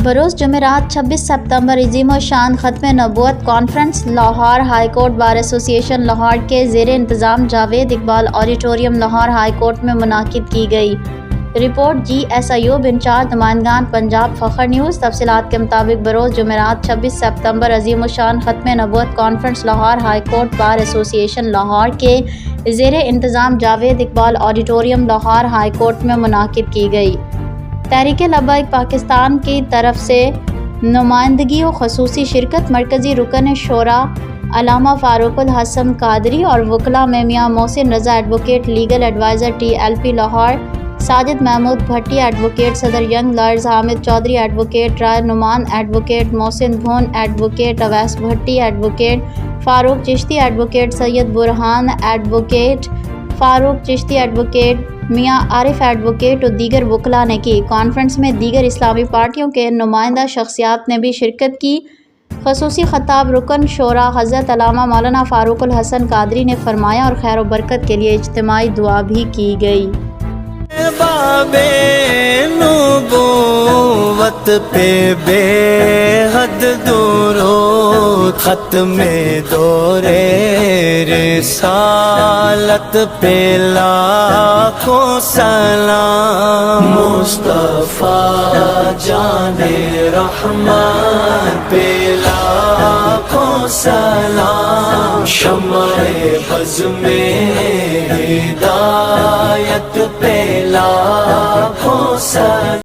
بروز جمعرات 26 ستمبر عظیم الشان ختم نبوت conference Lahore high court bar ایسوسی ایشن لاہور کے زیر انتظام Javed Iqbal auditorium Lahore high court میں منعقد کی گئی۔ رپورٹ جی ایس ایوب انچارج نمائندگان پنجاب فخر نیوز۔ تفصیلات کے مطابق بروز جمعرات 26 ستمبر عظیم الشان ختم نبوت conference Lahore high court bar ایسوسی ایشن لاہور کے زیر انتظام Javed Iqbal auditorium Lahore high court میں منعقد کی گئی۔ تحریک لبیک پاکستان کی طرف سے نمائندگی و خصوصی شرکت مرکزی رکن شورا علامہ فاروق الحسن قادری اور وکلاء میں Mian Mohsin Raza advocate legal adviser T L P Lahore, Sajid Mahmood Bhatti advocate صدر young lawyers, Hamid Chaudhry advocate Rai Noman advocate Mohsin Bhoon advocate Owais Bhatti advocate Farooq Chishti advocate Syed Burhan advocate Farooq Chishti advocate Mian Arif advocate اور دیگر وکلاء نے کی۔ کانفرنس میں دیگر اسلامی پارٹیوں کے نمائندہ شخصیات نے بھی شرکت کی۔ خصوصی خطاب رکن شورا حضرت علامہ مولانا فاروق الحسن قادری نے فرمایا اور خیر و برکت کے لیے اجتماعی دعا بھی کی گئی۔ باب نبوت پہ بے حد درود، ختم دور رسالت پہ لاکھوں سلام، مصطفیٰ جان رحمان پہ لاکھوں سلام، شمع بز میں ہدایت پہ لاکھوں سلام۔